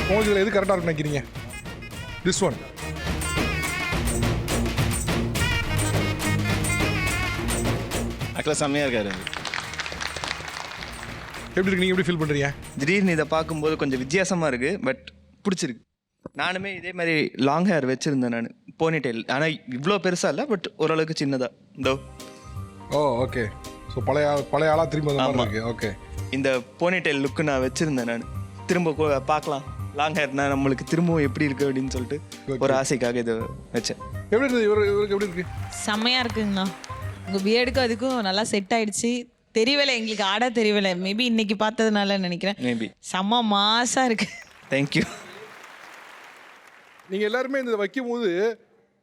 உங்களுக்கு இதில் எது கரெக்டாக இருக்குன்னு நினைக்கிறீங்க? This one. ஆக்சுவலாக செம்மையாக இருக்காரு. எப்படி இருக்கு, நீங்கள் எப்படி ஃபீல் பண்ணுறீங்க? திடீர்னு இதை பார்க்கும்போது கொஞ்சம் வித்தியாசமாக இருக்குது, பட் பிடிச்சிருக்கு. நானுமே இதே மாதிரி லாங் ஹேர் வச்சுருந்தேன் நான், போனிடெயில். ஆனால் இவ்வளோ பெருசாக இல்லை, பட் ஓரளவுக்கு சின்னதாக. இந்தோ ஓ ஓகே. ஸோ பழைய ஆளாக திரும்ப அந்த மாதிரி இருக்கு. ஓகே. இந்த போனிடெயில் லுக்கு நான் வச்சுருந்தேன் நான். திரும்ப பார்க்கலாம் லாங் ஹேர்னா நம்மளுக்கு திரும்பவும் எப்படி இருக்குது அப்படின்னு சொல்லிட்டு ஒரு ஆசைக்காக இதை வச்சேன். எப்படி இருக்குது இவருக்கு எப்படி இருக்கு? செம்மையாக இருக்குங்கண்ணா. உங்கள் பியர்டுக்கும் அதுக்கும் நல்லா செட் ஆகிடுச்சு. தெரியவில்லை எங்களுக்கு, ஆட தெரியவில்லை. மேபி இன்னைக்கு பார்த்ததுனால நினைக்கிறேன். மேபி செம்ம மாசாக இருக்கு. தேங்க்யூ. நீங்கள் எல்லாருமே இந்த வைக்கும்போது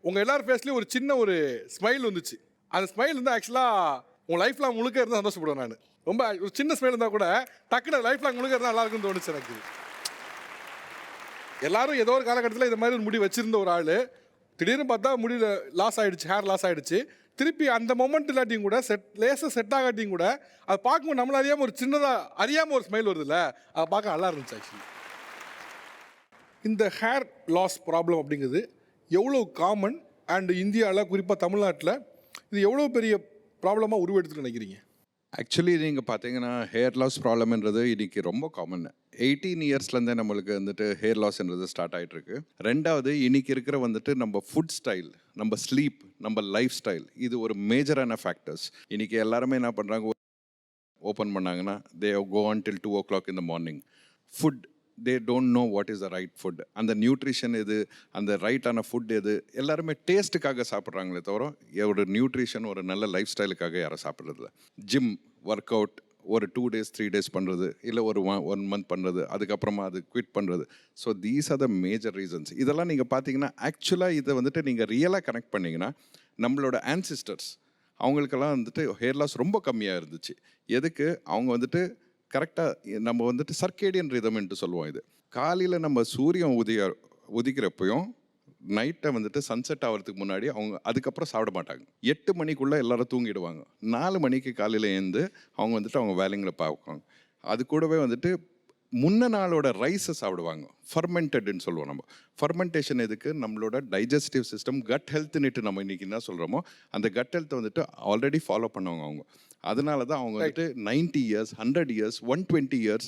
உங்கள் எல்லார் ஃபேஸ்லேயும் ஒரு சின்ன ஒரு ஸ்மைல் வந்துச்சு. அந்த ஸ்மைல் வந்து ஆக்சுவலாக உங்கள் லைஃப் லாங் முழுக்க இருந்தால் சந்தோஷப்படுவேன் நான். ரொம்ப ஒரு சின்ன ஸ்மைல் இருந்தால் கூட டக்குனு லைஃப் லாங் முழுக்க இருந்தால் நல்லா இருக்குன்னு தோணுச்சு எனக்கு. எல்லாரும் ஏதோ ஒரு காலகட்டத்தில் இந்த மாதிரி ஒரு முடி வச்சுருந்த ஒரு ஆள் திடீர்னு பார்த்தா முடியில் லாஸ் ஆகிடுச்சு, ஹேர் லாஸ் ஆகிடுச்சு. திருப்பி அந்த மொமெண்ட் இல்லாட்டியும் கூட லேசாக செட் ஆகாட்டியும் கூட அதை பார்க்கும்போது நம்மள அறியாமல் ஒரு சின்னதாக அறியாமல் ஒரு ஸ்மைல் வருதுல்ல, அதை பார்க்க நல்லா இருந்துச்சு ஆக்சுவலி. இந்த ஹேர் லாஸ் ப்ராப்ளம் அப்படிங்கிறது எவ்வளோ காமன் அண்ட் இந்தியாவில் குறிப்பாக தமிழ்நாட்டில் இது எவ்வளோ பெரிய ப்ராப்ளமாக உருவெடுத்துன்னு நினைக்கிறீங்க? ஆக்சுவலி நீங்கள் பார்த்தீங்கன்னா ஹேர் லாஸ் ப்ராப்ளம்ன்றது இன்றைக்கி ரொம்ப காமன். 18 இயர்ஸ்லேருந்தே நம்மளுக்கு வந்துட்டு ஹேர் லாஸ்ன்றது ஸ்டார்ட் ஆகிட்டுருக்கு. ரெண்டாவது இன்றைக்கி இருக்கிற வந்துட்டு நம்ம ஃபுட் ஸ்டைல், நம்ம ஸ்லீப், நம்ம லைஃப் ஸ்டைல், இது ஒரு மேஜரான ஃபேக்டர்ஸ். இன்றைக்கி எல்லாருமே என்ன பண்ணுறாங்க, ஓப்பன் பண்ணாங்கன்னா they go on till 2 o'clock in the morning. Food they don't know what is the right food. அந்த நியூட்ரிஷன் எது, அந்த ரைட்டான ஃபுட் எது, எல்லாருமே டேஸ்ட்டுக்காக சாப்பிட்றாங்களே தவிர ஒரு நியூட்ரிஷன், ஒரு நல்ல லைஃப் ஸ்டைலுக்காக யாரும் சாப்பிட்றதில்ல. ஜிம், ஒர்க் அவுட் ஒரு 2 days 3 days பண்ணுறது, இல்லை ஒரு 1 month பண்ணுறது, அதுக்கப்புறமா அது குவிட் பண்ணுறது. So these are the major reasons. இதெல்லாம் நீங்கள் பார்த்தீங்கன்னா ஆக்சுவலாக இதை வந்துட்டு நீங்கள் ரியலாக கனெக்ட் பண்ணிங்கன்னா நம்மளோட ஆன்சிஸ்டர்ஸ் அவங்களுக்கெல்லாம் வந்துட்டு ஹேர் லாஸ் ரொம்ப கம்மியாக இருந்துச்சு. எதுக்கு? அவங்க வந்துட்டு கரெக்டாக நம்ம வந்துட்டு சர்க்கேடியன் ரிதம்ன்ட்டு சொல்லுவோம். இது காலையில் நம்ம சூரியன் உதிக்கிறப்பையும் நைட்டை வந்துட்டு சன்செட் ஆகிறதுக்கு முன்னாடி அவங்க அதுக்கப்புறம் சாப்பிட மாட்டாங்க. 8 மணிக்குள்ளே எல்லாரும் தூங்கிடுவாங்க. 4 மணிக்கு காலையில் எழுந்து அவங்க வந்துட்டு அவங்க வேலைங்களை பார்ப்பாங்க. அது கூடவே வந்துட்டு முன்ன நாளோட ரைஸை சாப்பிடுவாங்க. ஃபர்மெண்டட்னு சொல்லுவோம் நம்ம. ஃபர்மெண்டேஷன் எதுக்கு? நம்மளோட டைஜஸ்டிவ் சிஸ்டம், கட் ஹெல்த்னுட்டு நம்ம இன்றைக்கி என்ன சொல்கிறோமோ அந்த கட் ஹெல்த்தை வந்துட்டு ஆல்ரெடி ஃபாலோ பண்ணுவாங்க அவங்க. அதனால தான் அவங்க வந்துட்டு 90 years 100 years 120 years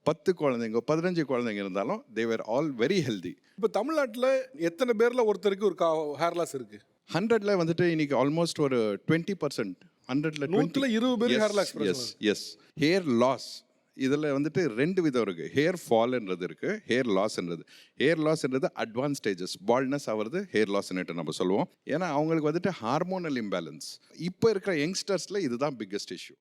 10 குழந்தைங்க 15 குழந்தைங்க இருந்தாலும் they were all very healthy. இப்போ தமிழ்நாட்டில் எத்தனை பேரில் ஒருத்தருக்கு ஒரு ஹேர் லாஸ் இருக்குது? 100ல் வந்துட்டு இன்னைக்கு ஆல்மோஸ்ட் ஒரு 20%. 100ல் 20 பேர் hair loss. Yes. Hair loss இதில் வந்துட்டு 2 விதம் இருக்குது. ஹேர் ஃபால்ன்றது இருக்குது, ஹேர் லாஸ்ன்றது. ஹேர் லாஸ்ன்றது அட்வான்ஸ் ஸ்டேஜஸ், பால்ட்னஸ் ஆகிறது ஹேர் லாஸ்ன்னுட்டு நம்ம சொல்லுவோம். ஏன்னா அவங்களுக்கு வந்துட்டு ஹார்மோனல் இம்பேலன்ஸ். இப்போ இருக்கிற யங்ஸ்டர்ஸில் இதுதான் பிக்கஸ்ட் இஷ்யூ.